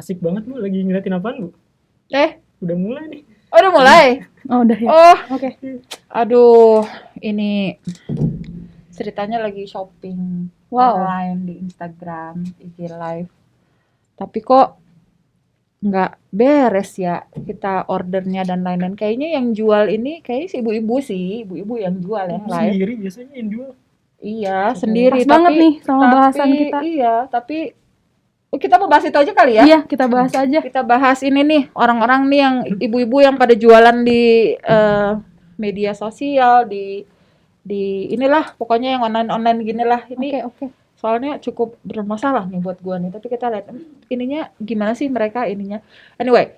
Asik banget Bu, lagi ngeliatin apaan Bu? Udah mulai nih. Oh, udah mulai? Oh, udah ya. Oh, Oke. aduh, ini ceritanya lagi shopping Wow. online di Instagram, IG Live. Tapi kok nggak beres ya kita ordernya dan lain-lain. Kayaknya yang jual ini kayaknya si ibu-ibu yang jual yang live. Sendiri biasanya yang jual. Iya, sendiri. Pas banget nih sama bahasan kita. Iya, tapi kita mau bahas itu aja kali ya? Iya, kita bahas aja. Kita bahas ini nih, orang-orang nih yang ibu-ibu yang pada jualan di media sosial, di inilah, pokoknya yang online gini lah. Ini Oke. soalnya cukup bermasalah nih buat gua nih. Tapi kita lihat ininya gimana sih mereka ininya. Anyway,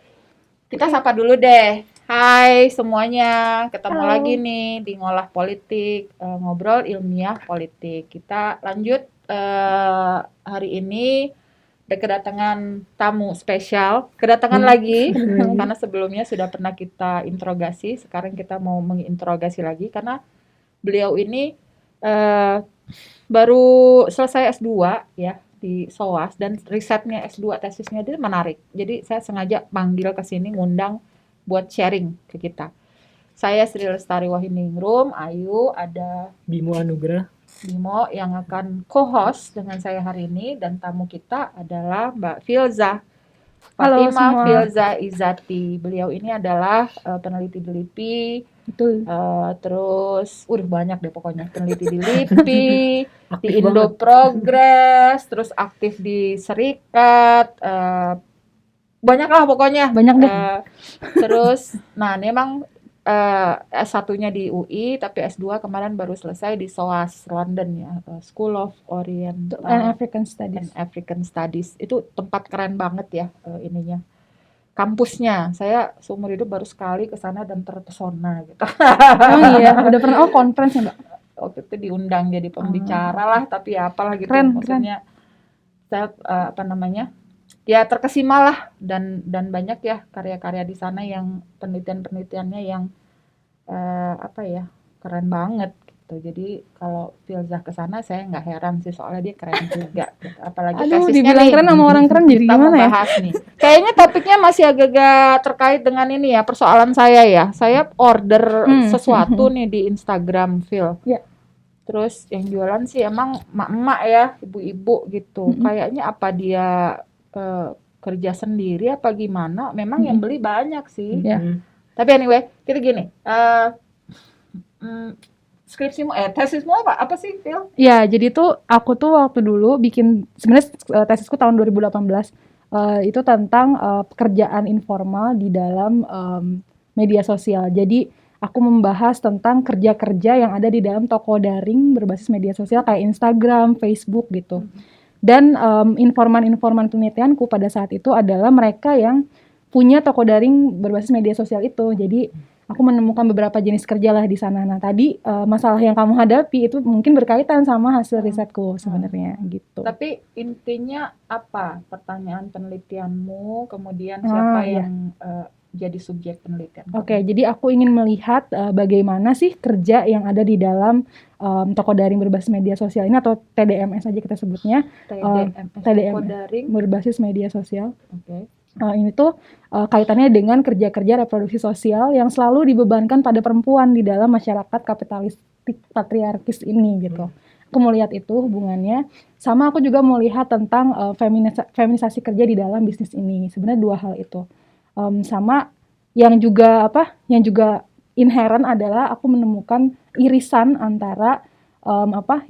kita sapa dulu deh. Hai semuanya, ketemu Halo. lagi nih di Ngolah Politik, ngobrol ilmiah politik. Kita lanjut hari ini kedatangan tamu spesial, lagi karena sebelumnya sudah pernah kita interogasi, sekarang kita mau menginterogasi lagi karena beliau ini baru selesai S2 ya di SOAS dan risetnya S2 tesisnya dia menarik. Jadi saya sengaja panggil ke sini ngundang buat sharing ke kita. Saya Sri Lestari Wahyuningrum, Ayu, ada Bimo Anugrah. Bimo yang akan co-host dengan saya hari ini dan tamu kita adalah Mbak Filza. Halo Fatima semua. Filza Izati. Beliau ini adalah peneliti di LIPI. Betul. Terus banyak deh pokoknya, peneliti di LIPI, di Aktif Indo banget. Progress, terus aktif di Serikat, banyak lah pokoknya. Banyak deh. Terus, nah ini emang S1-nya di UI, tapi S2 kemarin baru selesai di SOAS London ya, School of Oriental And African and Studies. African Studies. Itu tempat keren banget ya ininya. Kampusnya, saya seumur hidup baru sekali ke sana dan terpesona gitu. Emang iya, udah pernah conference ya, Mbak? Waktu itu diundang jadi pembicara lah, tapi ya apalah gitu. Keren. Maksudnya saya ya terkesima lah dan banyak ya karya-karya di sana yang penelitiannya yang keren banget gitu. Jadi kalau Filza ke sana saya nggak heran sih soalnya dia keren juga. Gitu. Apalagi Aduh, tesisnya dibilang nih. keren sama orang keren jadi Kita mau gimana ya? bahas nih. Kayaknya topiknya masih agak-agak terkait dengan ini ya, persoalan saya ya. Saya order sesuatu nih di Instagram, Phil. Ya. Terus yang jualan sih emang emak-emak ya, ibu-ibu gitu. Kayaknya apa dia kerja sendiri apa gimana? Memang yang beli banyak sih. Ya. Tapi anyway, kita gini. Skripsimu, tesismu apa sih, Phil? Ya, jadi tuh aku tuh waktu dulu bikin, sebenarnya tesisku tahun 2018 itu tentang pekerjaan informal di dalam media sosial. Jadi aku membahas tentang kerja-kerja yang ada di dalam toko daring berbasis media sosial kayak Instagram, Facebook gitu. Dan informan-informan penelitianku pada saat itu adalah mereka yang punya toko daring berbasis media sosial itu. Jadi aku menemukan beberapa jenis kerja lah di sana. Nah tadi masalah yang kamu hadapi itu mungkin berkaitan sama hasil risetku sebenarnya gitu. Tapi intinya apa pertanyaan penelitianmu, kemudian siapa yang jadi subjek penelitian? Oke, jadi aku ingin melihat bagaimana sih kerja yang ada di dalam toko daring berbasis media sosial ini atau TDMS aja kita sebutnya. TDMS daring berbasis media sosial. Oke. Ini tuh kaitannya dengan kerja-kerja reproduksi sosial yang selalu dibebankan pada perempuan di dalam masyarakat kapitalistik patriarkis ini gitu. Aku mau lihat itu hubungannya. Sama aku juga mau lihat tentang feminisasi kerja di dalam bisnis ini. Sebenarnya dua hal itu. Sama yang juga inherent adalah aku menemukan irisan antara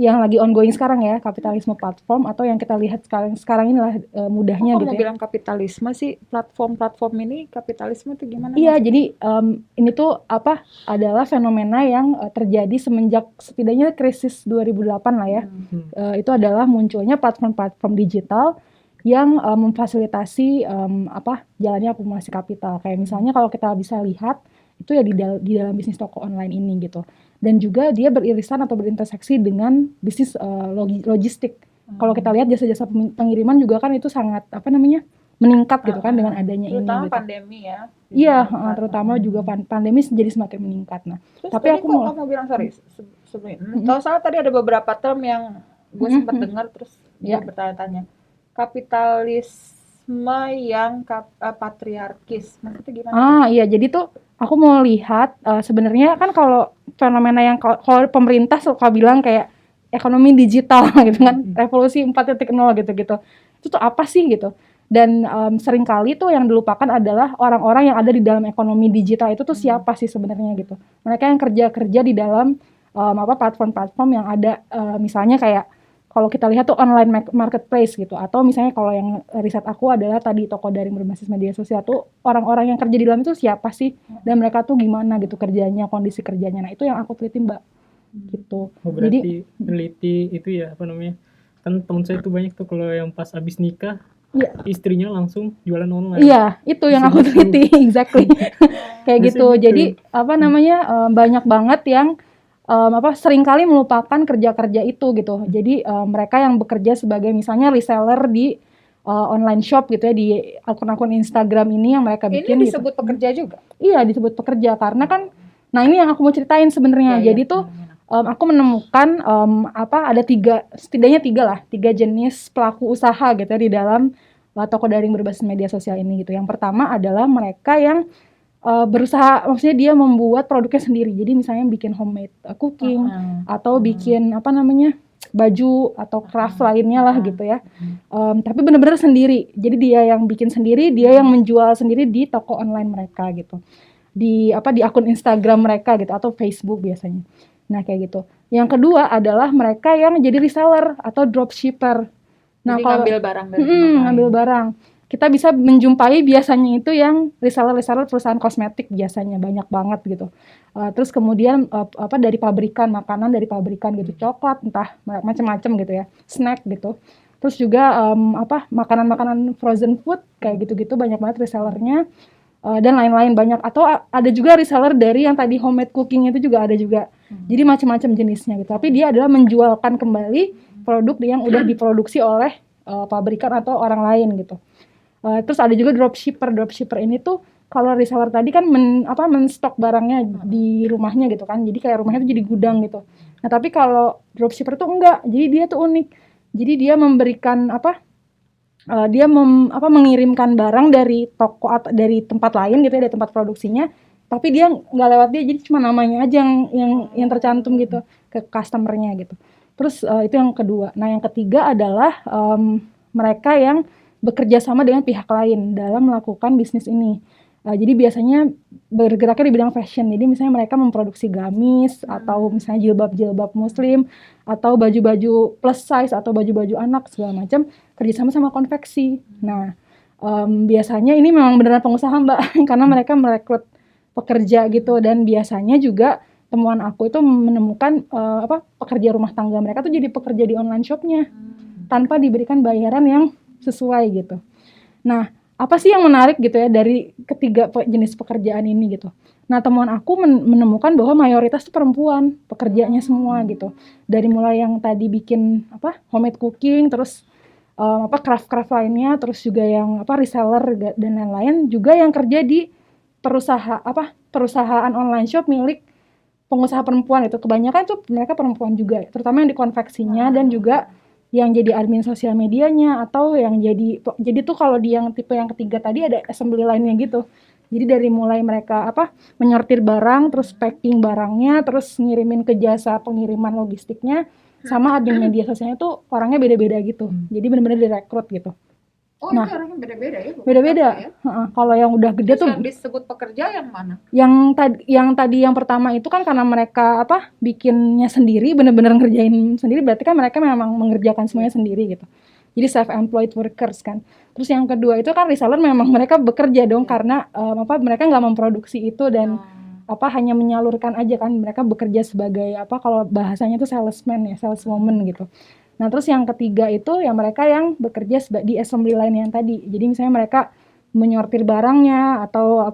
yang lagi ongoing sekarang ya, kapitalisme platform, atau yang kita lihat sekarang inilah mudahnya Kok gitu mau ya. bilang kapitalisme sih, platform ini kapitalisme itu gimana? Iya, jadi ini tuh adalah fenomena yang terjadi semenjak setidaknya krisis 2008 lah ya. Itu adalah munculnya platform-platform digital yang memfasilitasi jalannya akumulasi kapital. Kayak misalnya kalau kita bisa lihat itu ya di dalam bisnis toko online ini gitu. Dan juga dia beririsan atau berinterseksi dengan bisnis logistik. Kalau kita lihat jasa-jasa pengiriman juga kan itu sangat meningkat gitu kan dengan adanya ini. Terutama gitu. pandemi ya. Iya, terutama juga pandemi jadi semakin meningkat. Nah, terus tapi aku mau kamu bilang sebelumnya. Kalau salah tadi ada beberapa term yang gue sempat dengar terus gue bertanya-tanya. Kapitalisme kapitalisme yang patriarkis. Maksudnya gimana? Iya, jadi tuh aku mau lihat sebenarnya kan kalau fenomena yang kalau pemerintah suka bilang kayak ekonomi digital gitu kan, revolusi 4.0 gitu-gitu. Itu tuh apa sih gitu. Dan seringkali tuh yang dilupakan adalah orang-orang yang ada di dalam ekonomi digital itu tuh siapa sih sebenarnya gitu. Mereka yang kerja di dalam platform-platform yang ada, misalnya kayak kalau kita lihat tuh online marketplace gitu, atau misalnya kalau yang riset aku adalah tadi toko daring berbasis media sosial tuh orang-orang yang kerja di dalam itu siapa sih dan mereka tuh gimana gitu kerjanya, kondisi kerjanya. Nah itu yang aku teliti Mbak gitu. Berarti teliti itu ya apa namanya, kan teman saya tuh banyak tuh kalau yang pas abis nikah istrinya langsung jualan online. Iya, itu yang aku teliti, exactly. Kayak gitu. Jadi apa namanya banyak banget yang seringkali melupakan kerja-kerja itu gitu. Jadi mereka yang bekerja sebagai misalnya reseller di online shop gitu ya, di akun-akun Instagram ini yang mereka bikin. Ini disebut pekerja juga? Iya, disebut pekerja karena kan, nah ini yang aku mau ceritain sebenarnya. Jadi tuh aku menemukan ada setidaknya tiga jenis pelaku usaha gitu ya di dalam toko daring berbasis media sosial ini gitu. Yang pertama adalah mereka yang berusaha, maksudnya dia membuat produknya sendiri. Jadi misalnya bikin homemade cooking atau bikin baju atau craft lainnya lah gitu ya. Tapi benar-benar sendiri. Jadi dia yang bikin sendiri, dia yang menjual sendiri di toko online mereka gitu. Di akun Instagram mereka gitu atau Facebook biasanya. Nah, kayak gitu. Yang kedua adalah mereka yang jadi reseller atau dropshipper. Nah, jadi ngambil barang dari ngambil barang. Kita bisa menjumpai biasanya itu yang reseller perusahaan kosmetik biasanya banyak banget gitu. Terus kemudian dari pabrikan makanan dari pabrikan gitu, coklat entah macam-macam gitu ya, snack gitu. Terus juga makanan-makanan frozen food kayak gitu-gitu banyak banget resellernya dan lain-lain banyak. Atau ada juga reseller dari yang tadi homemade cooking itu juga ada juga. Jadi macam-macam jenisnya gitu. Tapi dia adalah menjualkan kembali produk yang udah diproduksi oleh pabrikan atau orang lain gitu. Terus ada juga dropshipper ini tuh kalau reseller tadi kan menstok barangnya di rumahnya gitu kan, jadi kayak rumahnya tuh jadi gudang gitu. Nah tapi kalau dropshipper tuh enggak, jadi dia tuh unik, jadi dia memberikan mengirimkan barang dari toko atau dari tempat lain gitu ya, dari tempat produksinya, tapi dia nggak lewat dia, jadi cuma namanya aja yang tercantum gitu ke customernya gitu. Terus itu yang kedua. Nah yang ketiga adalah mereka yang bekerja sama dengan pihak lain dalam melakukan bisnis ini. Jadi biasanya bergeraknya di bidang fashion. Jadi misalnya mereka memproduksi gamis atau misalnya jilbab-jilbab muslim atau baju-baju plus size atau baju-baju anak segala macam, kerjasama sama konveksi. Nah biasanya ini memang beneran pengusaha Mbak karena mereka merekrut pekerja gitu, dan biasanya juga temuan aku itu menemukan pekerja rumah tangga mereka tuh jadi pekerja di online shopnya tanpa diberikan bayaran yang sesuai gitu. Nah, apa sih yang menarik gitu ya dari ketiga jenis pekerjaan ini gitu. Nah, temuan aku menemukan bahwa mayoritas tuh perempuan pekerjanya semua gitu. Dari mulai yang tadi bikin homemade cooking, terus craft lainnya, terus juga yang reseller dan lain-lain, juga yang kerja di perusahaan online shop milik pengusaha perempuan itu. Kebanyakan tuh mereka perempuan juga, terutama yang di konveksinya dan juga yang jadi admin sosial medianya, atau yang jadi tuh kalau di yang tipe yang ketiga tadi ada assembly line-nya gitu. Jadi dari mulai mereka menyortir barang, terus packing barangnya, terus ngirimin ke jasa pengiriman logistiknya, sama admin media sosialnya tuh orangnya beda-beda gitu. Jadi benar-benar direkrut gitu. Oh, nah, itu orangnya beda-beda ya? Beda-beda. Ya? Kalau yang udah gede tuh yang disebut pekerja yang mana? Yang tadi yang pertama itu kan karena mereka bikinnya sendiri, benar-benar ngerjain sendiri, berarti kan mereka memang mengerjakan semuanya sendiri gitu. Jadi self-employed workers kan. Terus yang kedua itu kan reseller, memang mereka bekerja dong karena mereka nggak memproduksi itu dan hanya menyalurkan aja kan, mereka bekerja sebagai kalau bahasanya itu salesman ya, saleswoman gitu. Nah terus yang ketiga itu ya mereka yang bekerja di assembly line yang tadi. Jadi misalnya mereka menyortir barangnya atau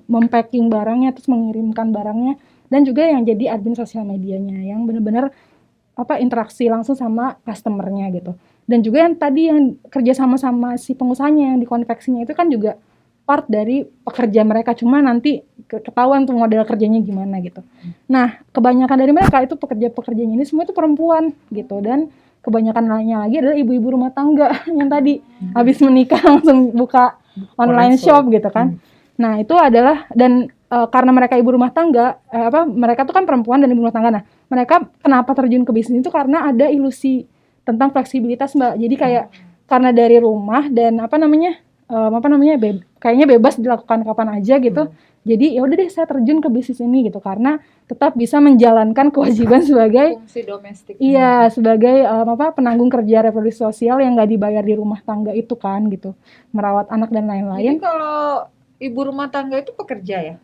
mempacking barangnya, terus mengirimkan barangnya, dan juga yang jadi admin sosial medianya yang benar-benar interaksi langsung sama customernya gitu. Dan juga yang tadi yang kerja sama si pengusahanya yang di konveksinya itu kan juga part dari pekerja mereka, cuma nanti ketahuan tuh model kerjanya gimana gitu. Nah kebanyakan dari mereka itu pekerja-pekerjanya ini semua itu perempuan gitu, dan kebanyakan lainnya lagi adalah ibu-ibu rumah tangga yang tadi habis menikah langsung buka online shop gitu kan. Nah itu adalah dan karena mereka ibu rumah tangga, mereka tuh kan perempuan dan ibu rumah tangga. Nah mereka kenapa terjun ke bisnis itu karena ada ilusi tentang fleksibilitas Mbak. Jadi kayak karena dari rumah dan kayaknya bebas dilakukan kapan aja gitu. Jadi ya udah deh saya terjun ke bisnis ini gitu karena tetap bisa menjalankan kewajiban sebagai fungsi domestik. Iya, sebagai penanggung kerja reproduksi sosial yang nggak dibayar di rumah tangga itu kan gitu, merawat anak dan Jadi lain-lain. kalau ibu rumah tangga itu pekerja ya?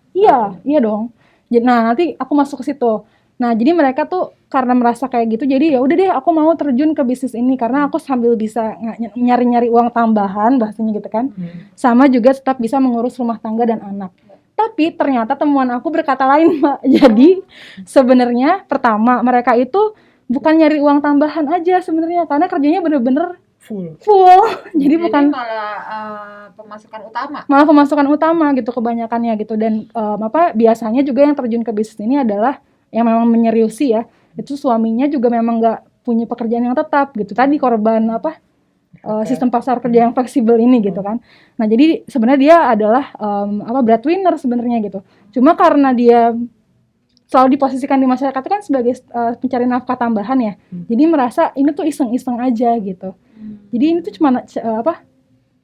Iya dong. Nah nanti aku masuk ke situ. Nah jadi mereka tuh karena merasa kayak gitu, jadi ya udah deh aku mau terjun ke bisnis ini karena aku sambil bisa nyari-nyari uang tambahan bahasanya gitu kan, sama juga tetap bisa mengurus rumah tangga dan anak. Tapi ternyata temuan aku berkata lain Mbak. Jadi sebenarnya pertama mereka itu bukan nyari uang tambahan aja sebenarnya karena kerjanya bener-bener full. Jadi bukan malah pemasukan utama gitu kebanyakannya gitu. Dan biasanya juga yang terjun ke bisnis ini adalah yang memang menyeriusi ya, itu suaminya juga memang nggak punya pekerjaan yang tetap gitu. Tadi korban sistem pasar kerja yang fleksibel ini gitu kan. Nah jadi sebenarnya dia adalah breadwinner sebenarnya gitu. Cuma karena dia selalu diposisikan di masyarakat itu kan sebagai pencari nafkah tambahan ya. Jadi merasa ini tuh iseng-iseng aja gitu. Jadi ini tuh cuma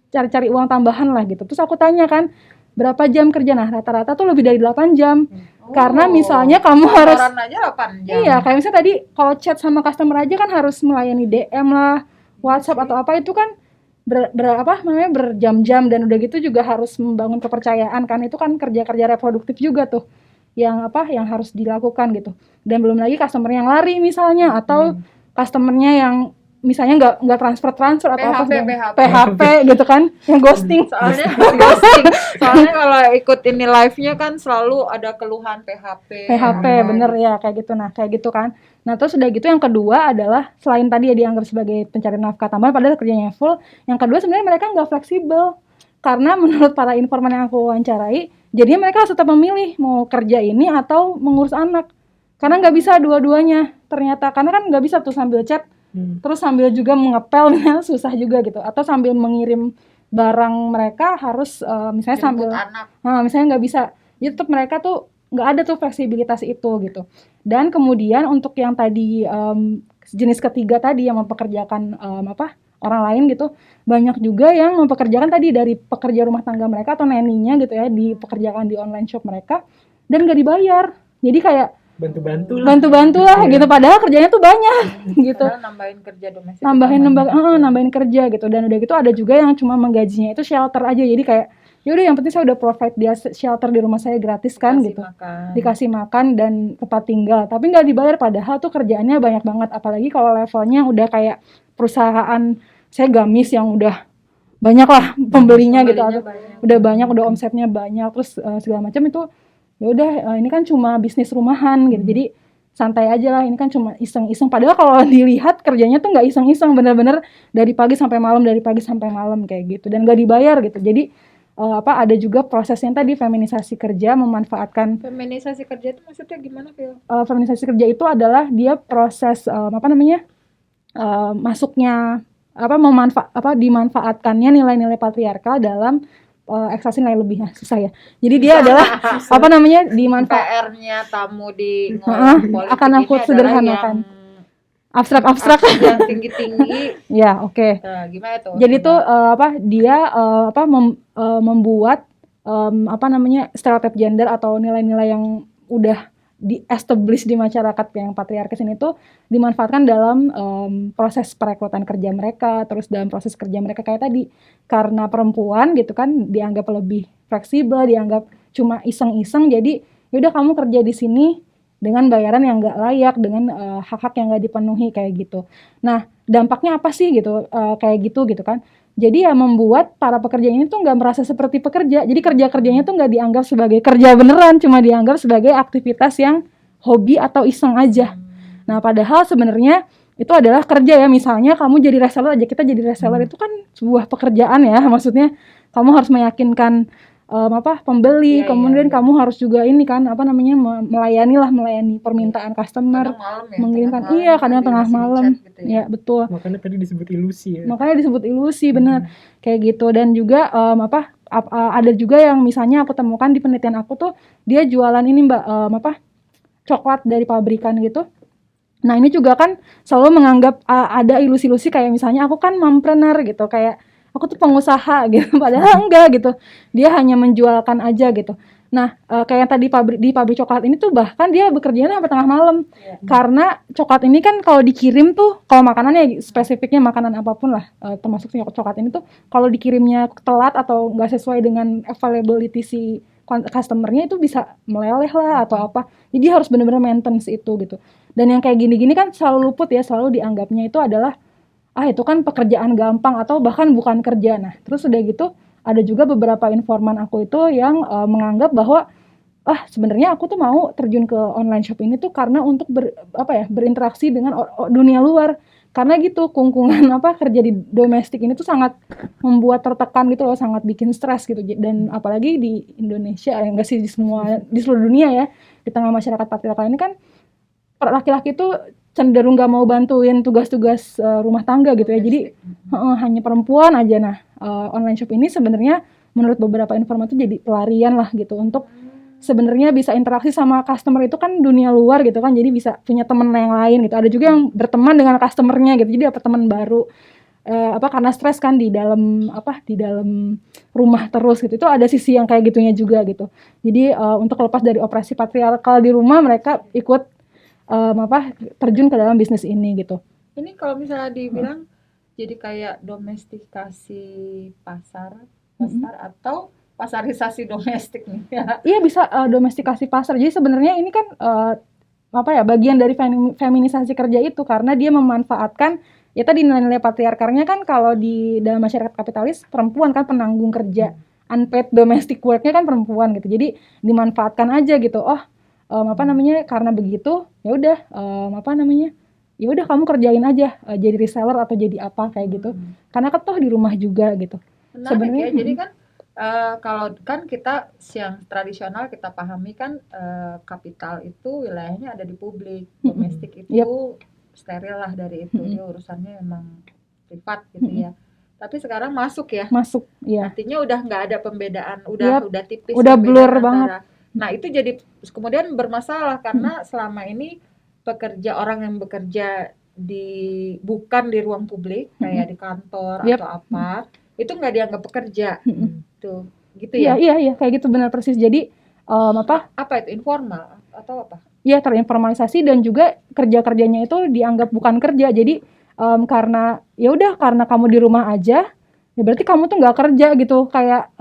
cari-cari uang tambahan lah gitu. Terus aku tanya kan berapa jam kerja? Nah rata-rata tuh lebih dari 8 jam. Karena misalnya kamu harus aja 8 jam. Iya, kayak misalnya tadi kalau chat sama customer aja kan harus melayani DM lah, WhatsApp atau apa itu kan berjam-jam dan udah gitu juga harus membangun kepercayaan kan. Itu kan kerja-kerja reproduktif juga tuh yang harus dilakukan gitu. Dan belum lagi customer yang lari misalnya atau customernya yang misalnya nggak transfer atau PHP gitu kan, yang ghosting. Soalnya kalau ikut ini live-nya kan selalu ada keluhan PHP bener ya kayak gitu. Nah kayak gitu kan. Nah terus udah gitu yang kedua adalah selain tadi ya dianggap sebagai pencari nafkah tambahan padahal kerjanya full, yang kedua sebenarnya mereka nggak fleksibel karena menurut para informan yang aku wawancarai, jadinya mereka harus tetap memilih mau kerja ini atau mengurus anak karena nggak bisa dua-duanya ternyata, karena kan nggak bisa tuh sambil chat terus sambil juga mengepel susah juga gitu, atau sambil mengirim barang mereka harus misalnya sambil misalnya nggak bisa, jadi tetap mereka tuh nggak ada tuh fleksibilitas itu gitu. Dan kemudian untuk yang tadi jenis ketiga tadi yang mempekerjakan orang lain gitu, banyak juga yang mempekerjakan tadi dari pekerja rumah tangga mereka atau neninya gitu ya, dipekerjakan di online shop mereka dan nggak dibayar. Jadi kayak bantu-bantu lah gitu, padahal kerjanya tuh banyak gitu. Nambahin kerja domestik. Nambahin kerja gitu. Dan udah gitu ada juga yang cuma menggajinya itu shelter aja. Jadi kayak ya udah yang penting saya udah provide dia shelter di rumah saya gratis kan gitu. Dikasih makan dan tempat tinggal, tapi nggak dibayar padahal tuh kerjaannya banyak banget. Apalagi kalau levelnya udah kayak perusahaan saya gamis yang udah banyak lah pembelinya gitu, atau udah banyak, udah omsetnya banyak terus segala macam itu. Ya udah ini kan cuma bisnis rumahan gitu, jadi santai aja lah, ini kan cuma iseng-iseng, padahal kalau dilihat kerjanya tuh nggak iseng-iseng, bener-bener dari pagi sampai malam kayak gitu dan nggak dibayar gitu. Jadi ada juga prosesnya tadi feminisasi kerja, memanfaatkan. Feminisasi kerja itu maksudnya gimana Phil? Feminisasi kerja itu adalah dia proses masuknya dimanfaatkannya nilai-nilai patriarkal dalam ekstraksi nilai lebihnya. Susah ya. Jadi dia adalah PR-nya tamu di politik akan aku sederhanakan. Abstrak yang tinggi-tinggi. Ya, oke. Gimana tuh? Jadi tuh dia membuat stereotip gender atau nilai-nilai yang udah di-establish di masyarakat yang patriarkis ini tuh dimanfaatkan dalam proses perekrutan kerja mereka, terus dalam proses kerja mereka kayak tadi, karena perempuan gitu kan dianggap lebih fleksibel, dianggap cuma iseng-iseng, jadi yaudah kamu kerja di sini dengan bayaran yang nggak layak, dengan hak-hak yang nggak dipenuhi kayak gitu. Nah dampaknya apa sih gitu kayak gitu kan. Jadi ya membuat para pekerja ini tuh nggak merasa seperti pekerja. Jadi kerja-kerjanya tuh nggak dianggap sebagai kerja beneran, cuma dianggap sebagai aktivitas yang hobi atau iseng aja. Nah padahal sebenarnya itu adalah kerja ya. Misalnya kamu jadi reseller aja, kita jadi reseller itu kan sebuah pekerjaan ya. Maksudnya kamu harus meyakinkan pembeli, Iya, kemudian iya. kamu harus juga ini kan melayani permintaan customer, Kadang malam ya, mengirimkan tengah malam kadang dia tengah masih malam. di-chat gitu ya. Ya, betul. Makanya tadi disebut ilusi ya. Makanya disebut ilusi, benar. Kayak gitu. Dan juga ada juga yang misalnya aku temukan di penelitian aku tuh dia jualan ini Mbak, coklat dari pabrikan gitu. Nah, ini juga kan selalu menganggap ada ilusi-ilusi kayak misalnya aku kan mompreneur gitu, kayak aku tuh pengusaha gitu, padahal enggak gitu. Dia hanya menjualkan aja gitu. Nah, kayak yang tadi di pabrik coklat ini tuh bahkan dia bekerjanya sampai tengah malam. Karena coklat ini kan kalau dikirim tuh, kalau makanannya spesifiknya makanan apapun lah, termasuk coklat ini tuh kalau dikirimnya telat atau nggak sesuai dengan availability si customernya itu bisa meleleh lah atau apa. Jadi harus benar-benar maintenance itu gitu. Dan yang kayak gini-gini kan selalu luput ya, selalu dianggapnya itu adalah itu kan pekerjaan gampang atau bahkan bukan kerja. Nah, terus udah gitu ada juga beberapa informan aku itu yang menganggap bahwa sebenarnya aku tuh mau terjun ke online shop ini tuh karena untuk berinteraksi dengan dunia luar. Karena gitu kungkungan kerja di domestik ini tuh sangat membuat tertekan gitu loh, sangat bikin stres gitu. Dan apalagi di Indonesia, enggak sih di seluruh dunia ya, di tengah masyarakat patriarkal ini kan laki-laki tuh cenderung gak mau bantuin tugas-tugas rumah tangga gitu ya. Jadi hanya perempuan aja. Nah, online shop ini sebenarnya menurut beberapa informasi jadi pelarian lah gitu untuk sebenarnya bisa interaksi sama customer itu kan dunia luar gitu kan. Jadi bisa punya teman yang lain gitu. Ada juga yang berteman dengan customernya gitu. Jadi dapat teman baru. Karena stres kan di dalam rumah terus gitu. Itu ada sisi yang kayak gitunya juga gitu. Jadi untuk lepas dari opresi patriarkal di rumah, mereka ikut terjun ke dalam bisnis ini gitu. Ini kalau misalnya dibilang jadi kayak domestikasi pasar atau pasarisasi domestik nih ya. Iya, bisa domestikasi pasar. Jadi sebenarnya ini kan bagian dari feminisasi kerja itu, karena dia memanfaatkan ya tadi nilai-nilai patriarkalnya kan. Kalau di dalam masyarakat kapitalis perempuan kan penanggung kerja, unpaid domestic work-nya kan perempuan gitu. Jadi dimanfaatkan aja gitu. Karena begitu ya udah ya udah kamu kerjain aja jadi reseller atau jadi apa kayak gitu. Karena kan toh di rumah juga gitu. Menarik Sebenarnya ya. Jadi kan kalau kan kita yang tradisional kita pahami kan kapital itu wilayahnya ada di publik, domestik itu steril lah dari itu, dia urusannya memang privat gitu ya. Tapi sekarang masuk ya. Artinya udah nggak ada pembedaan, udah tipis, udah blur banget. Nah, itu jadi kemudian bermasalah karena selama ini orang yang bekerja bukan di ruang publik kayak di kantor atau apa, itu nggak dianggap pekerja. Tuh, gitu ya. Iya, kayak gitu benar persis. Jadi apa itu informal atau apa? Iya, terinformalisasi dan juga kerja-kerjanya itu dianggap bukan kerja. Jadi karena kamu di rumah aja, ya berarti kamu tuh nggak kerja gitu. Kayak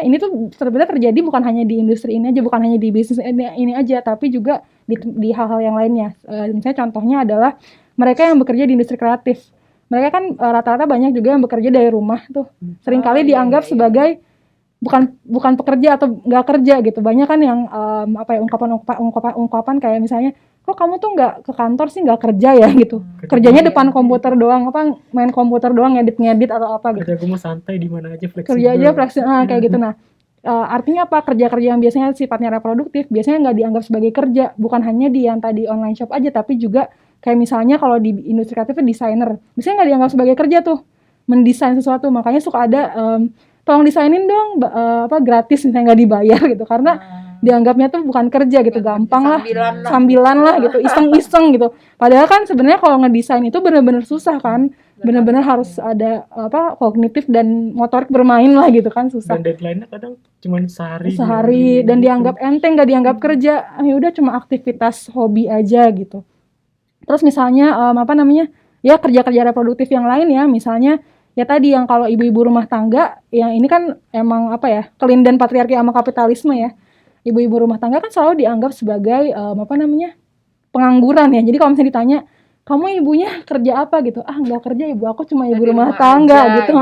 ini tuh sebenarnya terjadi bukan hanya di industri ini aja, bukan hanya di bisnis ini aja, tapi juga di hal-hal yang lainnya. Misalnya contohnya adalah mereka yang bekerja di industri kreatif. Mereka kan rata-rata banyak juga yang bekerja dari rumah tuh. Seringkali dianggap sebagai bukan pekerja atau nggak kerja gitu. Banyak kan yang ungkapan kayak misalnya, kok kamu tuh nggak ke kantor sih, nggak kerja ya gitu. Kerjanya depan komputer doang, main komputer doang, ngedit atau apa gitu. Kerja gue mau santai di mana aja, fleksibel. Kerja aja fleksibel kayak gitu. Nah, artinya apa? Kerja-kerja yang biasanya sifatnya reproduktif biasanya nggak dianggap sebagai kerja. Bukan hanya di yang tadi online shop aja, tapi juga kayak misalnya kalau di industri kreatif desainer, biasanya nggak dianggap sebagai kerja tuh, mendesain sesuatu. Makanya suka ada tolong desainin dong gratis, misalnya nggak dibayar gitu, karena dianggapnya tuh bukan kerja gitu, gampang lah, sambilan lah gitu, iseng-iseng gitu. Padahal kan sebenarnya kalau ngedesain itu benar-benar susah kan, benar-benar harus ada kognitif dan motorik bermain lah gitu kan, susah. Dan deadline-nya kadang cuma sehari dan dianggap enteng, nggak dianggap kerja. Ya udah cuma aktivitas hobi aja gitu. Terus misalnya ya kerja-kerja reproduktif yang lain ya, misalnya ya tadi yang kalau ibu-ibu rumah tangga, yang ini kan emang kelindahan patriarki sama kapitalisme ya. Ibu-ibu rumah tangga kan selalu dianggap sebagai pengangguran ya. Jadi kalau misalnya ditanya, kamu ibunya kerja apa gitu? Nggak kerja ibu, aku cuma ibu rumah tangga gitu.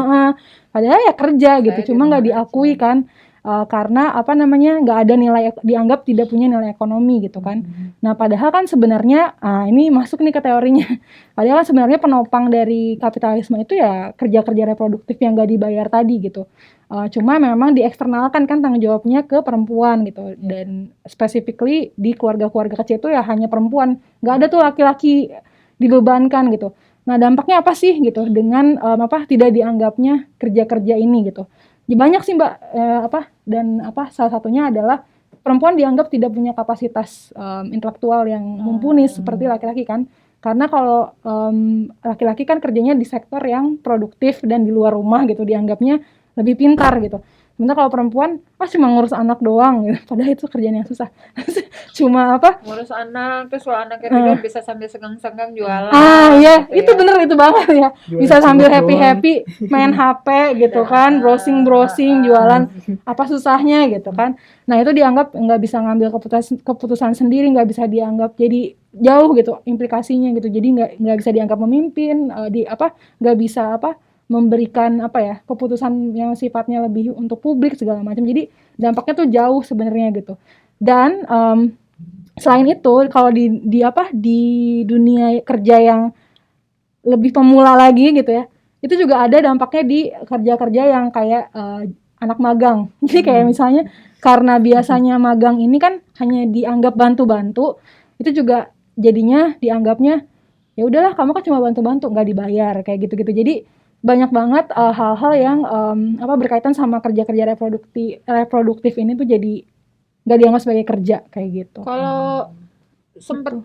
Padahal ya kerja gitu, cuma nggak diakui kan. karena apa namanya nggak ada nilai, dianggap tidak punya nilai ekonomi gitu kan. Nah padahal kan sebenarnya ini masuk nih ke teorinya. Padahal kan sebenarnya penopang dari kapitalisme itu ya kerja-kerja reproduktif yang nggak dibayar tadi gitu. Cuma memang dieksternalkan kan tanggung jawabnya ke perempuan gitu, dan specifically di keluarga-keluarga kecil itu ya hanya perempuan, nggak ada tuh laki-laki dibebankan gitu. Nah dampaknya apa sih gitu dengan tidak dianggapnya kerja-kerja ini gitu. Ya, banyak sih Mbak, salah satunya adalah perempuan dianggap tidak punya kapasitas intelektual yang mumpuni seperti laki-laki kan. Karena kalau laki-laki kan kerjanya di sektor yang produktif dan di luar rumah gitu, dianggapnya lebih pintar gitu. Sementara kalau perempuan cuma ngurus anak doang gitu. Padahal itu kerjaan yang susah. Cuma ngurus anak, terus kalau anaknya tidur bisa sambil senggang-senggang jualan. Iya, gitu itu ya. bener itu banget ya. Jualan Bisa sambil cilok happy-happy main HP gitu kan, browsing jualan. Apa susahnya gitu kan. Nah, itu dianggap nggak bisa ngambil keputusan sendiri, nggak bisa dianggap, jadi jauh gitu implikasinya gitu. Jadi nggak bisa dianggap memimpin, nggak bisa memberikan keputusan yang sifatnya lebih untuk publik segala macam. Jadi dampaknya tuh jauh sebenarnya gitu. Dan selain itu kalau di dunia kerja yang lebih pemula lagi gitu ya, itu juga ada dampaknya di kerja-kerja yang kayak anak magang. Jadi kayak misalnya karena biasanya magang ini kan hanya dianggap bantu-bantu, itu juga jadinya dianggapnya ya udahlah kamu kan cuma bantu-bantu, nggak dibayar kayak gitu-gitu. Jadi banyak banget hal-hal yang berkaitan sama kerja-kerja reproduktif ini tuh jadi nggak dianggap sebagai kerja kayak gitu. Kalau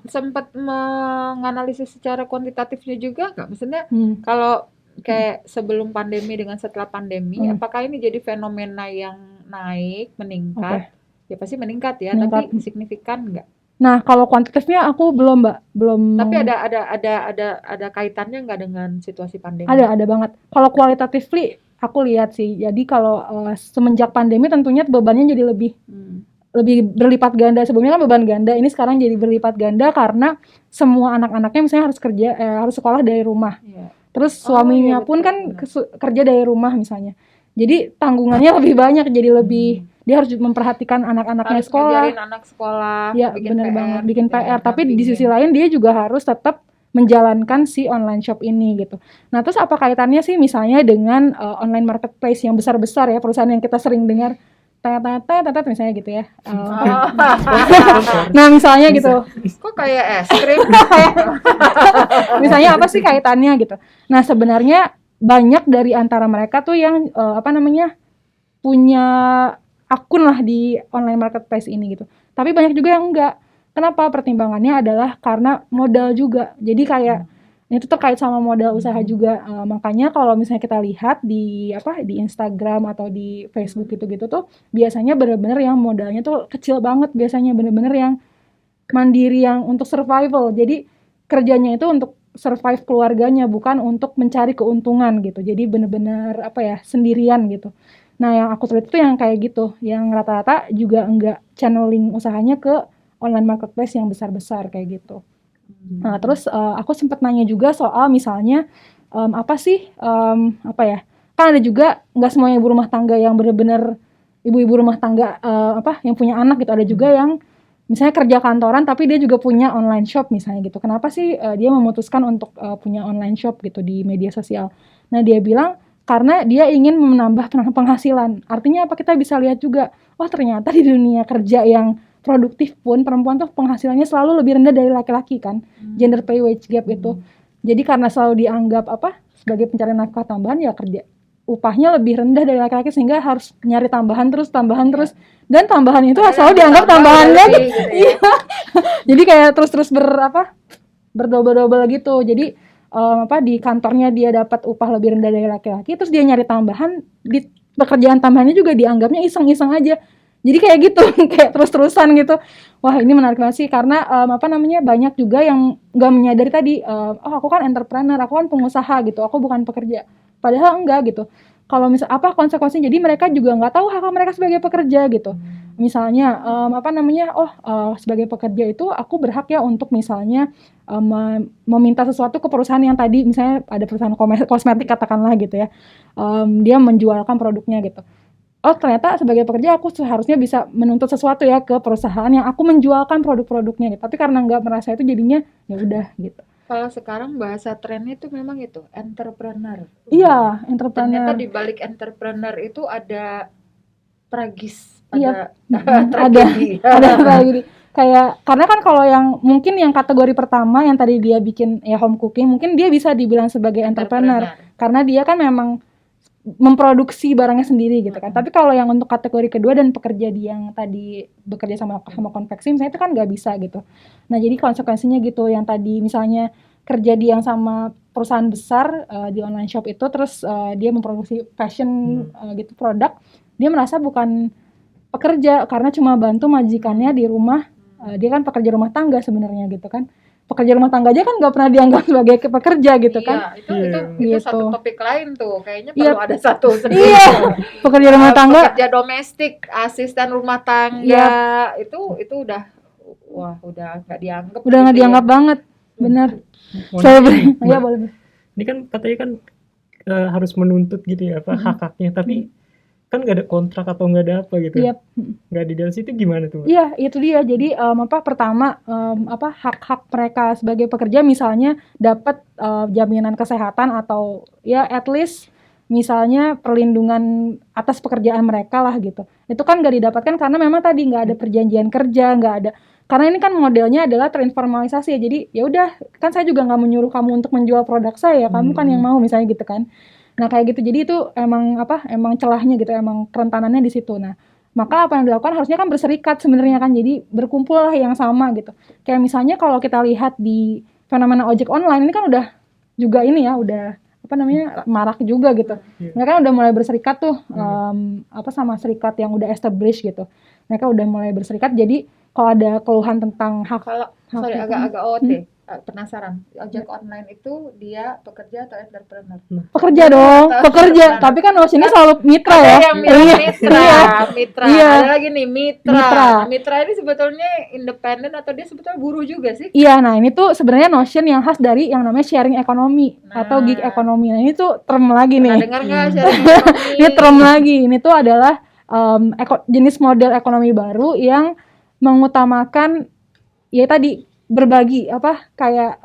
sempat menganalisis secara kuantitatifnya juga nggak? Maksudnya kalau kayak sebelum pandemi dengan setelah pandemi, apakah ini jadi fenomena yang naik, meningkat? Ya pasti meningkat ya, tapi signifikan nggak? Nah, kalau kuantitatifnya aku belum, Mbak, belum. Tapi ada kaitannya nggak dengan situasi pandemi? Ada banget. Kalau kualitatifly aku lihat sih. Jadi kalau semenjak pandemi tentunya bebannya jadi lebih berlipat ganda. Sebelumnya kan beban ganda, ini sekarang jadi berlipat ganda karena semua anak-anaknya misalnya harus harus sekolah dari rumah. Terus suaminya pun kan kerja dari rumah misalnya. Jadi tanggungannya lebih banyak, jadi lebih dia harus memperhatikan anak-anaknya sekolah. Ngajarin anak sekolah, ya, benar banget, bikin PR. Tapi di sisi lain dia juga harus tetap menjalankan si online shop ini gitu. Nah, terus apa kaitannya sih misalnya dengan online marketplace yang besar-besar ya, perusahaan yang kita sering dengar tetet misalnya gitu ya. Nah, misalnya gitu. Kok kayak es krim? Misalnya apa sih kaitannya gitu. Nah, sebenarnya banyak dari antara mereka tuh yang punya akun lah di online marketplace ini gitu. Tapi banyak juga yang enggak. Kenapa? Pertimbangannya adalah karena modal juga. Jadi kayak itu terkait sama modal usaha juga. Makanya kalau misalnya kita lihat di Instagram atau di Facebook gitu-gitu tuh biasanya benar-benar yang modalnya tuh kecil banget, biasanya benar-benar yang mandiri, yang untuk survival. Jadi kerjanya itu untuk survive keluarganya, bukan untuk mencari keuntungan gitu. Jadi benar-benar sendirian gitu. Nah, yang aku tulis itu yang kayak gitu, yang rata-rata juga enggak channeling usahanya ke online marketplace yang besar-besar kayak gitu. Nah, terus aku sempat nanya juga soal misalnya kan ada juga nggak semua ibu rumah tangga yang benar-benar ibu-ibu rumah tangga yang punya anak gitu. Ada juga yang misalnya kerja kantoran tapi dia juga punya online shop misalnya gitu. Kenapa sih dia memutuskan untuk punya online shop gitu di media sosial? Nah, dia bilang karena dia ingin menambah penghasilan. Artinya apa? Kita bisa lihat juga, ternyata di dunia kerja yang produktif pun perempuan tuh penghasilannya selalu lebih rendah dari laki-laki kan. Gender pay wage gap itu. Jadi karena selalu dianggap sebagai pencarian nafkah tambahan, ya kerja upahnya lebih rendah dari laki-laki sehingga harus nyari tambahan terus dan tambahan itu selalu dianggap tambahan lagi. Iya. Jadi kayak terus berdobel-dobel gitu. Jadi di kantornya dia dapat upah lebih rendah dari laki-laki, terus dia nyari tambahan di pekerjaan tambahannya juga dianggapnya iseng-iseng aja. Jadi kayak gitu, kayak terus-terusan gitu. Wah, ini menarik banget sih karena banyak juga yang nggak menyadari tadi, aku kan entrepreneur, aku kan pengusaha gitu, aku bukan pekerja. Padahal enggak gitu. Kalau konsekuensinya, jadi mereka juga nggak tahu hak mereka sebagai pekerja gitu. Misalnya sebagai pekerja itu aku berhak ya untuk misalnya meminta sesuatu ke perusahaan yang tadi, misalnya ada perusahaan kosmetik katakanlah gitu ya, dia menjualkan produknya gitu. oh ternyata sebagai pekerja aku seharusnya bisa menuntut sesuatu ya ke perusahaan yang aku menjualkan produk-produknya gitu. Tapi karena nggak merasa itu jadinya ya udah gitu. Kalau sekarang bahasa trennya itu memang itu entrepreneur. Iya, Ternyata entrepreneur. di balik entrepreneur itu ada tragis, Iya, ada ada tragedi. kayak gini. Kayak karena kan kalau yang mungkin yang kategori pertama yang tadi dia bikin ya home cooking, mungkin dia bisa dibilang sebagai entrepreneur karena dia kan memang memproduksi barangnya sendiri gitu kan. Tapi kalau yang untuk kategori kedua dan pekerja di yang tadi bekerja sama konveksi misalnya itu kan nggak bisa gitu. Nah jadi konsekuensinya gitu yang tadi misalnya kerja di yang sama perusahaan besar di online shop itu terus dia memproduksi fashion gitu produk, dia merasa bukan pekerja karena cuma bantu majikannya di rumah. Dia kan pekerja rumah tangga sebenarnya gitu kan. Pekerja rumah tangga aja kan nggak pernah dianggap sebagai pekerja gitu kan. Iya, itu satu topik lain tuh. Kayaknya Iya. perlu ada satu sendiri. Iya, pekerja rumah tangga. Pekerja domestik, asisten rumah tangga, Iya. itu udah nggak dianggap. Udah nggak gitu dianggap ya. banget, benar. Saya Iya boleh. Ini kan katanya kan harus menuntut gitu ya apa hak-haknya, tapi kan nggak ada kontrak atau nggak ada apa gitu. Iya. Nggak di dalam situ gimana tuh? Iya, itu dia. Jadi pertama hak-hak mereka sebagai pekerja misalnya dapat jaminan kesehatan atau ya at least misalnya perlindungan atas pekerjaan mereka lah gitu. Itu kan nggak didapatkan karena memang tadi nggak ada perjanjian kerja, nggak ada. Karena ini kan modelnya adalah terinformalisasi ya. Jadi ya udah, kan saya juga nggak menyuruh kamu untuk menjual produk saya, kamu kan yang mau misalnya gitu kan. Nah kayak gitu. Jadi itu emang celahnya gitu, emang kerentanannya di situ. Nah maka apa yang dilakukan harusnya kan berserikat sebenarnya kan, jadi berkumpul lah yang sama gitu. Kayak misalnya kalau kita lihat di fenomena ojek online ini kan udah juga ini ya, udah marak juga gitu. Mereka udah mulai berserikat tuh sama serikat yang udah established gitu. Mereka udah mulai berserikat. Jadi kalau ada keluhan tentang hak, agak OT. Penasaran, ojek online itu dia pekerja atau entrepreneur? Pekerja dong, pekerja. Tapi kan Notionnya selalu mitra ya. Ada yang bilang mitra. Iya. Ada lagi nih mitra. Mitra ini sebetulnya independen atau dia sebetulnya buruh juga sih? Iya, nah ini tuh sebenarnya notion yang khas dari yang namanya sharing economy atau gig economy. Nah ini tuh term lagi nih. Pernah dengar nggak sharing economy? Ini term lagi. Ini tuh adalah jenis model ekonomi baru yang mengutamakan ya tadi berbagi kayak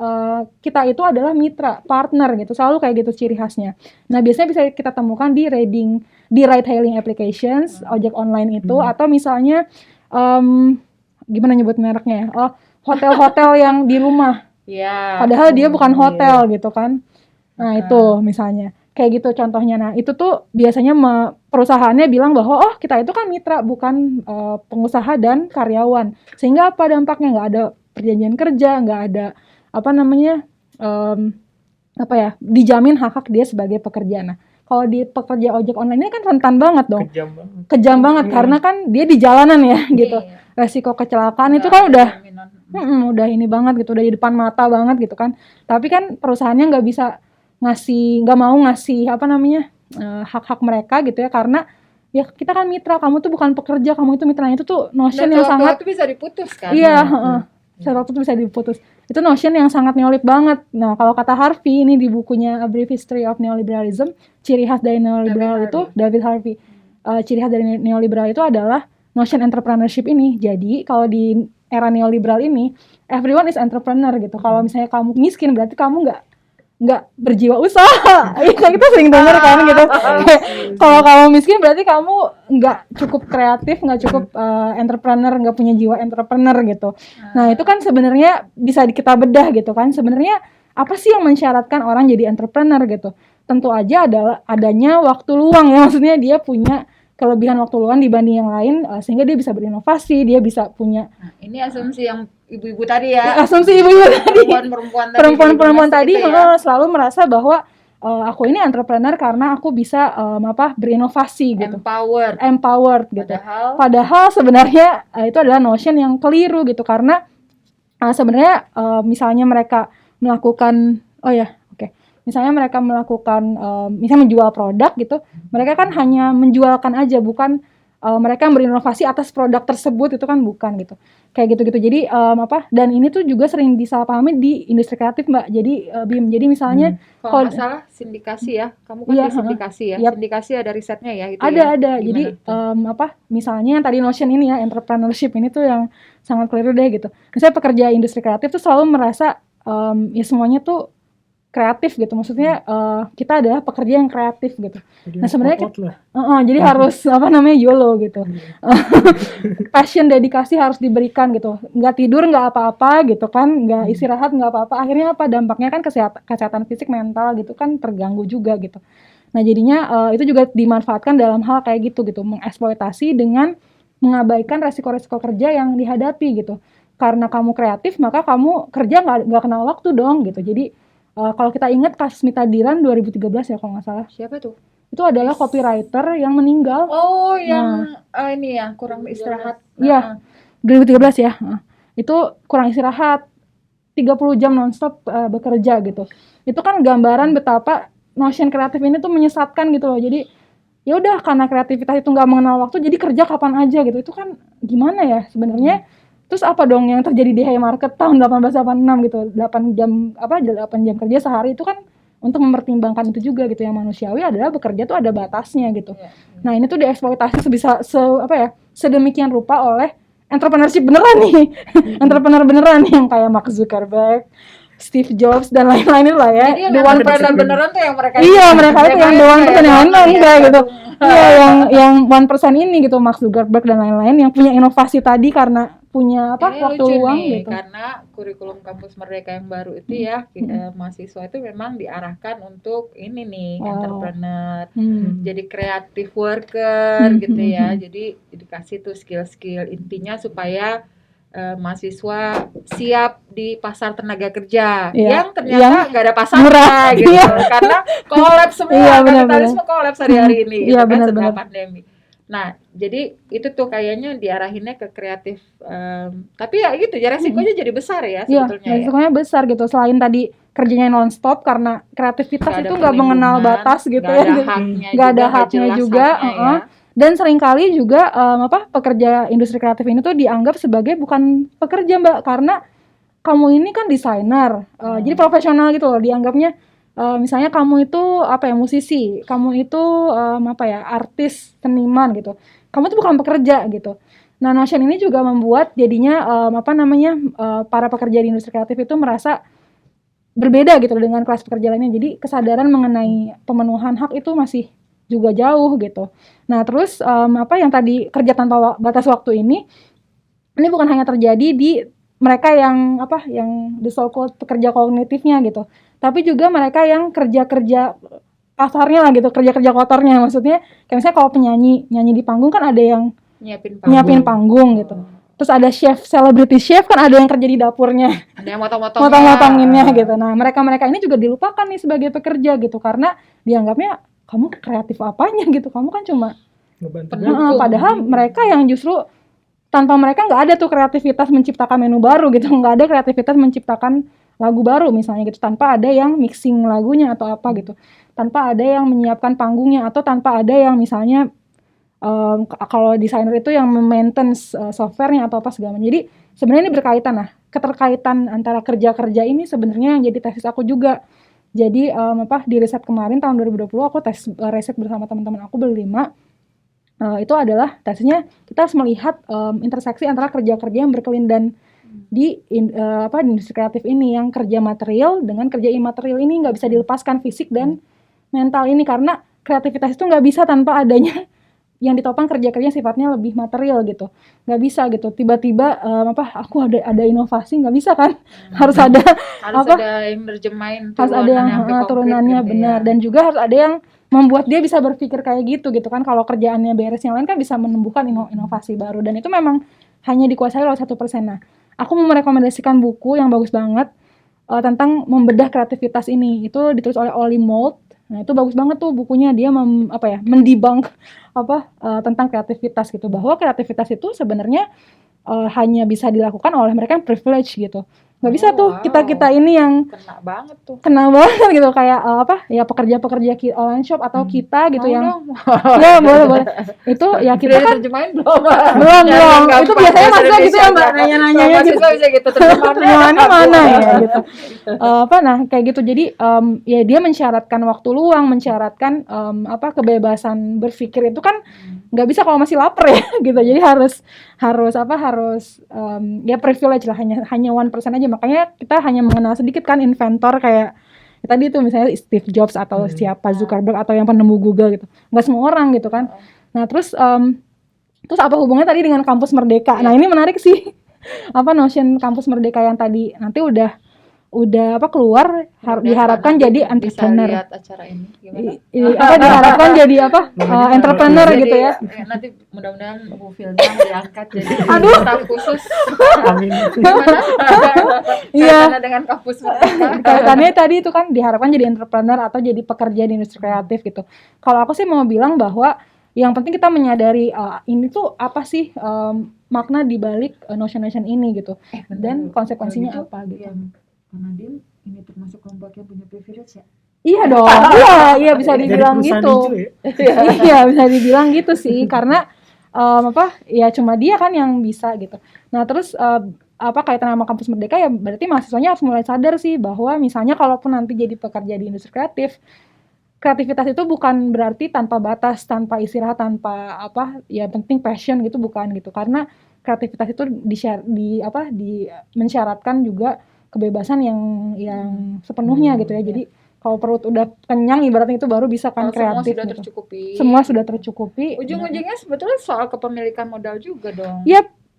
kita itu adalah mitra, partner gitu, selalu kayak gitu ciri khasnya. Nah biasanya bisa kita temukan di ride hailing applications, ojek online itu, atau misalnya gimana nyebut mereknya ya? Hotel-hotel yang di rumah. Yeah. Padahal dia bukan hotel gitu kan. Nah itu misalnya kayak gitu contohnya. Nah itu tuh biasanya perusahaannya bilang bahwa kita itu kan mitra, bukan pengusaha dan karyawan. Sehingga apa dampaknya? Nggak ada perjanjian kerja, nggak ada dijamin hak-hak dia sebagai pekerja. Nah kalau di pekerja ojek online ini kan rentan banget dong, kejam banget karena kan dia di jalanan ya gitu. Resiko kecelakaan itu kan udah ini banget gitu, udah di depan mata banget gitu kan. Tapi kan perusahaannya nggak mau ngasih hak-hak mereka gitu ya, karena ya kita kan mitra, kamu tuh bukan pekerja, kamu itu mitra. Itu tuh notion yang sangat itu bisa diputus kan? Iya, waktu itu bisa diputus. Itu notion yang sangat neolib banget. Nah, kalau kata Harvey ini di bukunya A Brief History of Neoliberalism, ciri khas dari neoliberal itu David Harvey. Ciri khas dari neoliberal itu adalah notion entrepreneurship ini. Jadi, kalau di era neoliberal ini, everyone is entrepreneur gitu. Kalau misalnya kamu miskin berarti kamu nggak berjiwa usaha. Kita sering dengar kan gitu. Kalau kamu miskin berarti kamu nggak cukup kreatif, nggak cukup entrepreneur, nggak punya jiwa entrepreneur gitu. Nah itu kan sebenarnya bisa kita bedah gitu kan. Sebenarnya apa sih yang mensyaratkan orang jadi entrepreneur gitu? Tentu aja adanya waktu luang ya, maksudnya dia punya kelebihan waktu luang dibanding yang lain, sehingga dia bisa berinovasi, dia bisa punya. Ini asumsi yang ibu-ibu tadi ya. Asumsi ibu-ibu tadi. Perempuan tadi selalu merasa bahwa aku ini entrepreneur karena aku bisa berinovasi gitu. Empowered gitu. Padahal sebenarnya itu adalah notion yang keliru gitu, karena sebenarnya misalnya mereka melakukan misalnya menjual produk gitu, mereka kan hanya menjualkan aja, bukan mereka yang berinovasi atas produk tersebut, itu kan bukan gitu. Kayak gitu-gitu. Jadi dan ini tuh juga sering disalahpahami di industri kreatif, Mbak. Jadi Bim, jadi misalnya Kalau nggak salah sindikasi ya, kamu kan Iya, di sindikasi ya. Yap. Sindikasi ada risetnya ya itu ada. ya. Jadi Gimana? misalnya yang tadi notion ini ya, entrepreneurship ini tuh yang sangat keliru deh gitu. Misalnya pekerja industri kreatif tuh selalu merasa ya semuanya tuh kreatif gitu. Maksudnya kita adalah pekerja yang kreatif gitu. Jadi Nah, sebenarnya all out lah. jadi harus YOLO gitu. Passion, dedikasi harus diberikan gitu. Nggak tidur nggak apa-apa gitu kan, nggak istirahat nggak apa-apa. Akhirnya apa dampaknya kan kesehatan fisik, mental gitu kan terganggu juga gitu. Nah jadinya itu juga dimanfaatkan dalam hal kayak gitu, mengeksploitasi dengan mengabaikan resiko-resiko kerja yang dihadapi gitu. Karena kamu kreatif maka kamu kerja nggak kenal waktu dong gitu. Jadi kalau kita ingat kasus Mita Diran 2013 ya kalau nggak salah, Siapa tuh? itu adalah copywriter yang meninggal. Oh, yang ini ya, kurang istirahat. Iya, 2013 ya. Itu kurang istirahat, 30 jam nonstop bekerja gitu. Itu kan gambaran betapa notion kreatif ini tuh menyesatkan gitu loh. Jadi ya udah, karena kreativitas itu nggak mengenal waktu, jadi kerja kapan aja gitu. Itu kan gimana ya sebenarnya? Terus apa dong yang terjadi di Haymarket tahun 1886 gitu, 8 jam kerja sehari itu kan untuk mempertimbangkan itu juga gitu. Yang manusiawi adalah bekerja tuh ada batasnya gitu. Nah ini tuh dieksploitasi sedemikian rupa oleh entrepreneurship beneran nih. Entrepreneur beneran yang kayak Mark Zuckerberg, Steve Jobs dan lain-lain lah ya. Jadi yang entrepreneur beneran tuh yang mereka mereka itu yang the 1% yang lain mah enggak gitu. Iya, yang 1% ini gitu, Mark Zuckerberg dan lain-lain yang punya inovasi tadi karena punya waktu luang nih, gitu. Karena kurikulum kampus Merdeka yang baru itu ya, mahasiswa itu memang diarahkan untuk ini nih, entrepreneur. Jadi creative worker gitu ya. Jadi dikasih tuh skill-skill intinya supaya mahasiswa siap di pasar tenaga kerja yang ternyata nggak ada pasarnya gitu. Karena kolaps semua, kapitalisme kolaps hari ini gitu kan setelah pandemi. Nah, jadi itu tuh kayaknya diarahinnya ke kreatif, tapi ya gitu ya, resikonya jadi besar ya sebetulnya. Iya, resikonya besar gitu. Selain tadi kerjanya non-stop karena kreativitas itu nggak mengenal batas gitu ya, nggak ada haknya juga. Dan seringkali juga pekerja industri kreatif ini tuh dianggap sebagai bukan pekerja, Mbak, karena kamu ini kan desainer, jadi profesional gitu loh dianggapnya. Misalnya kamu itu musisi, kamu itu artis, seniman gitu. Kamu itu bukan pekerja gitu. Nah, notion ini juga membuat jadinya para pekerja di industri kreatif itu merasa berbeda gitu dengan kelas pekerja lainnya. Jadi kesadaran mengenai pemenuhan hak itu masih juga jauh gitu. Nah, terus yang tadi kerja tanpa batas waktu ini bukan hanya terjadi di mereka yang the so-called pekerja kognitifnya gitu. Tapi juga mereka yang kerja-kerja kasarnya lah gitu, kerja-kerja kotornya. Maksudnya kayak misalnya kalau penyanyi, nyanyi di panggung kan ada yang nyiapin panggung gitu. Terus ada chef, celebrity chef kan ada yang kerja di dapurnya. Ada yang motong-motongnya. Motong-motonginnya gitu. Nah, mereka ini juga dilupakan nih sebagai pekerja gitu, karena dianggapnya kamu kreatif apanya gitu. Kamu kan cuma padahal mereka yang justru tanpa mereka nggak ada tuh kreativitas menciptakan menu baru gitu, nggak ada kreativitas menciptakan lagu baru misalnya gitu, tanpa ada yang mixing lagunya atau apa gitu, tanpa ada yang menyiapkan panggungnya, atau tanpa ada yang misalnya kalau desainer itu yang maintenance softwarenya atau apa segala macam. Jadi sebenarnya ini berkaitan keterkaitan antara kerja-kerja ini sebenarnya yang jadi tesis aku juga. Jadi di riset kemarin tahun 2020 aku riset bersama teman-teman aku berlima. Itu adalah tesisnya kita harus melihat interseksi antara kerja-kerja yang berkelindan di industri kreatif ini, yang kerja material dengan kerja imaterial ini nggak bisa dilepaskan, fisik dan mental ini, karena kreativitas itu nggak bisa tanpa adanya yang ditopang kerja-kerja sifatnya lebih material gitu, nggak bisa gitu tiba-tiba aku ada inovasi, nggak bisa kan. Harus ada yang nerjemahin, harus ada yang turunannya gitu benar ya. Dan juga harus ada yang membuat dia bisa berpikir kayak gitu kan. Kalau kerjaannya beres, yang lain kan bisa menumbuhkan inovasi baru, dan itu memang hanya dikuasai oleh 1%. Nah, aku mau merekomendasikan buku yang bagus banget tentang membedah kreativitas ini. Itu ditulis oleh Oli Mould. Nah, itu bagus banget tuh bukunya. Dia mendebunk tentang kreativitas gitu, bahwa kreativitas itu sebenarnya hanya bisa dilakukan oleh mereka yang privilege gitu. Nggak bisa tuh, wow. kita ini yang Kena banget tuh. kena banget gitu, kayak ya pekerja-pekerja online shop atau kita gitu Mau yang dong. ya boleh itu ya kita Udah kan terjemahin belum? belum Gampang, itu biasanya bahasa mahasiswa gitu ya Indonesia mbak, aja. nanya-nanyanya gitu, Mahasiswa bisa gitu terjemahannya mana ya gitu. Nah kayak gitu, jadi ya dia mensyaratkan waktu luang, mensyaratkan kebebasan berpikir itu kan nggak bisa kalau masih lapar ya gitu, jadi harus ya privilege lah, hanya 1% aja, makanya kita hanya mengenal sedikit kan inventor kayak tadi itu misalnya Steve Jobs atau siapa Zuckerberg atau yang penemu Google gitu, nggak semua orang gitu kan. Nah terus apa hubungannya tadi dengan kampus Merdeka? Nah ini menarik sih, notion kampus Merdeka yang tadi nanti udah keluar, diharapkan jadi entrepreneur. Bisa lihat acara ini gimana? Diharapkan jadi entrepreneur Jadi, gitu ya. Nanti mudah-mudahan Bu Filda diangkat jadi staf khusus. Amin. Gimana? Iya. Karena dengan kampus Merdeka. Kaitannya tadi itu kan diharapkan jadi entrepreneur atau jadi pekerja di industri kreatif gitu. Kalau aku sih mau bilang bahwa yang penting kita menyadari ini tuh apa sih makna dibalik notion ini gitu, dan konsekuensinya gitu, apa gitu. Karena dia ini termasuk kelompok yang punya privilege ya. Iya dong, iya bisa dibilang gitu. Iya bisa dibilang gitu sih, karena ya cuma dia kan yang bisa gitu. Nah terus kaitan sama kampus Merdeka ya berarti mahasiswanya harus mulai sadar sih bahwa misalnya kalaupun nanti jadi pekerja di industri kreatif, kreativitas itu bukan berarti tanpa batas, tanpa istirahat, tanpa ya penting passion gitu, bukan gitu. Karena kreativitas itu mensyaratkan juga kebebasan yang sepenuhnya gitu ya. Jadi kalau perut udah kenyang ibaratnya itu baru bisa kan kreatif. Semua sudah gitu. tercukupi. Semua sudah tercukupi. Ujung-ujungnya sebetulnya soal kepemilikan modal juga dong.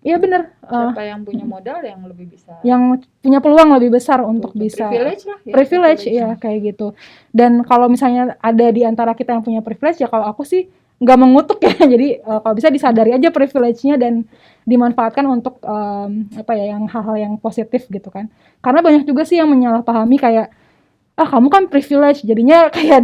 Iya benar. Siapa yang punya modal yang lebih bisa. Yang punya peluang lebih besar untuk bisa. Privilege lah. Ya, privilege ya kayak gitu. Dan kalau misalnya ada di antara kita yang punya privilege ya kalau aku sih nggak mengutuk ya. Jadi kalau bisa disadari aja privilege-nya dan dimanfaatkan untuk yang hal-hal yang positif gitu kan. Karena banyak juga sih yang menyalahpahami kayak kamu kan privilege jadinya kayak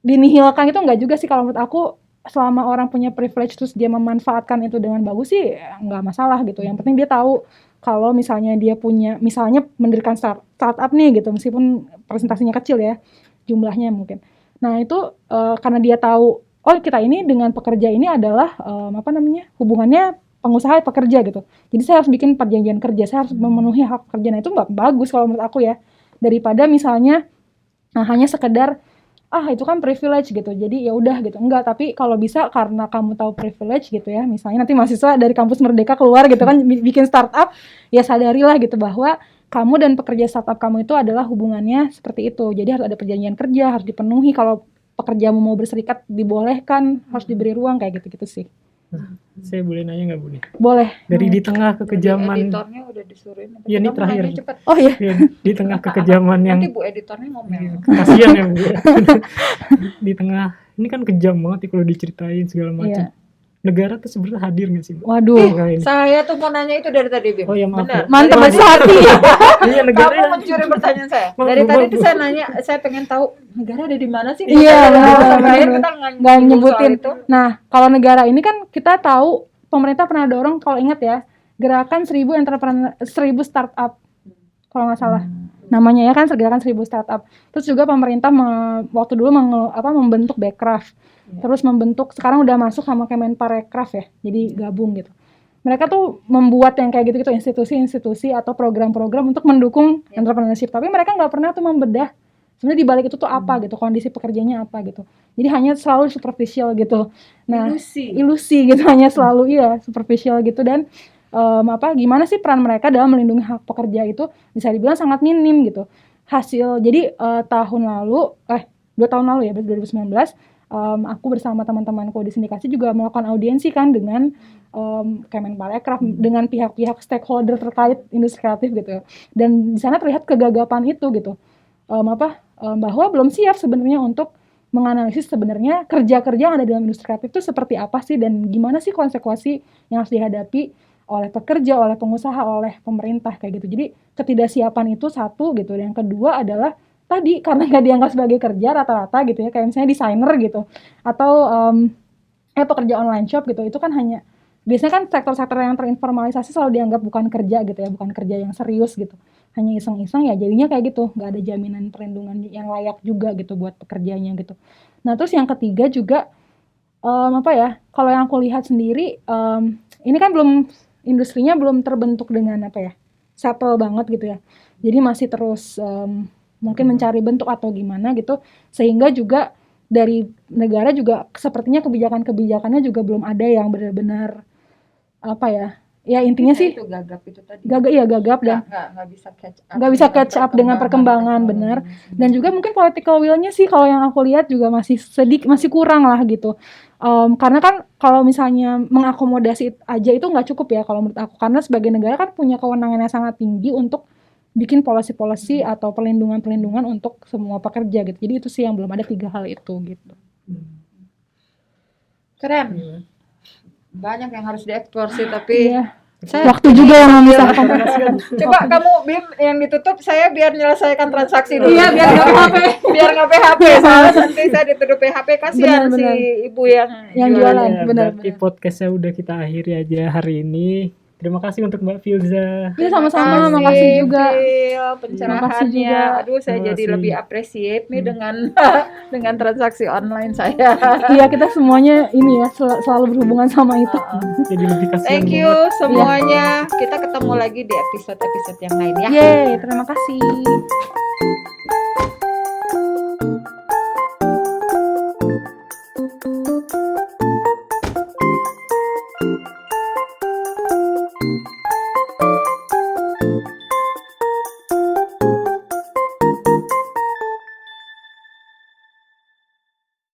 dinihilkan, itu enggak juga sih kalau menurut aku. Selama orang punya privilege terus dia memanfaatkan itu dengan bagus sih enggak masalah gitu. Yang penting dia tahu kalau misalnya dia punya, misalnya mendirikan startup nih gitu, meskipun presentasinya kecil ya jumlahnya mungkin. Nah itu karena dia tahu kita ini dengan pekerja ini adalah hubungannya pengusaha pekerja gitu. Jadi saya harus bikin perjanjian kerja, saya harus memenuhi hak pekerja. Nah itu bagus kalau menurut aku ya, daripada misalnya hanya sekedar itu kan privilege gitu, jadi ya udah gitu. Enggak, tapi kalau bisa karena kamu tahu privilege gitu ya, misalnya nanti mahasiswa dari kampus Merdeka keluar gitu kan bikin startup, ya sadarilah gitu bahwa kamu dan pekerja startup kamu itu adalah hubungannya seperti itu. Jadi harus ada perjanjian kerja, harus dipenuhi. Kalau pekerjamu mau berserikat dibolehkan, harus diberi ruang kayak gitu-gitu sih. Saya boleh nanya nggak Bu? Boleh. Dari di tengah kekejaman. Editornya udah disuruhin. Iya ini terakhir. Oh iya. Di tengah kekejaman yang. Nanti Bu editornya ngomel. Kasian ya Bu. Di tengah ini kan kejam banget kalau diceritain segala macam. Negara tuh sebenarnya hadir nggak sih Bu? Waduh. Saya tuh mau nanya itu dari tadi Bim. Oh ya maaf. Benar. Mantap hati. Iya negara. Kamu mencuri pertanyaan saya. Dari tadi tuh saya nanya, saya pengen tahu negara ada di mana sih? Iya. Terakhir kita nggak nyebutin. Nah kalau negara ini kan kita tahu pemerintah pernah dorong, kalau ingat ya, gerakan 1000 startup kalau nggak salah namanya ya kan, gerakan 1000 startup. Terus juga pemerintah waktu dulu membentuk Bekraf. Terus sekarang udah masuk sama Kemenparekraf ya, jadi gabung gitu. Mereka tuh membuat yang kayak gitu-gitu, institusi-institusi atau program-program untuk mendukung entrepreneurship. Tapi mereka nggak pernah tuh membedah sebenarnya di balik itu tuh apa gitu, kondisi pekerjanya apa gitu. Jadi hanya selalu superficial gitu. Nah, ilusi gitu, hanya selalu superficial gitu. Dan gimana sih peran mereka dalam melindungi hak pekerja itu bisa dibilang sangat minim gitu. Jadi 2 tahun lalu ya, berarti 2019, aku bersama teman-temanku di sindikasi juga melakukan audiensi kan dengan Kemenparekraf, dengan pihak-pihak stakeholder terkait industri kreatif gitu. Dan di sana terlihat kegagapan itu gitu. Bahwa belum siap sebenarnya untuk menganalisis sebenarnya kerja-kerja yang ada dalam industri kreatif itu seperti apa sih, dan gimana sih konsekuensi yang harus dihadapi oleh pekerja, oleh pengusaha, oleh pemerintah kayak gitu. Jadi ketidaksiapan itu satu gitu. Yang kedua adalah tadi karena nggak dianggap sebagai kerja rata-rata gitu ya, kayak misalnya desainer gitu atau pekerja online shop gitu, itu kan hanya biasanya kan sektor-sektor yang terinformalisasi selalu dianggap bukan kerja gitu ya, bukan kerja yang serius gitu, hanya iseng-iseng ya, jadinya kayak gitu, nggak ada jaminan perlindungan yang layak juga gitu buat pekerjanya gitu. Nah terus yang ketiga juga apa ya, kalau yang aku lihat sendiri ini kan industrinya belum terbentuk dengan apa ya, settle banget gitu ya, jadi masih terus mungkin mencari bentuk atau gimana gitu, sehingga juga dari negara juga sepertinya kebijakannya juga belum ada yang benar-benar apa ya intinya sih itu gagap itu tadi. gagap dan Nggak bisa catch up dengan perkembangan, benar. Dan juga mungkin political will-nya sih kalau yang aku lihat juga masih kurang lah gitu. Karena kan kalau misalnya mengakomodasi aja itu nggak cukup ya kalau menurut aku, karena sebagai negara kan punya kewenangan yang sangat tinggi untuk bikin policy atau perlindungan untuk semua pekerja gitu. Jadi itu sih yang belum ada 3 hal itu gitu. Keren. Banyak yang harus dieksplor sih, tapi Iya. Waktu juga yang memisahkan. coba kamu Bim yang ditutup, saya biar menyelesaikan transaksi dulu. Iya, biar nggak PHP. Biar nggak PHP, soalnya nanti saya dituduh PHP, kasihan Benar. si ibu yang jualan. Ya, benar. berarti podcastnya udah kita akhiri aja hari ini. Terima kasih untuk Mbak Filza. Iya, sama-sama, makasih juga. Phil, pencerahannya. juga. Aduh, saya Terima jadi kasih. lebih appreciate nih dengan transaksi online saya. Iya, kita semuanya ini ya selalu berhubungan sama itu. Jadi lebih kasihan. Thank you semuanya. Kita ketemu lagi di episode-episode yang lain ya. Yeay, terima kasih.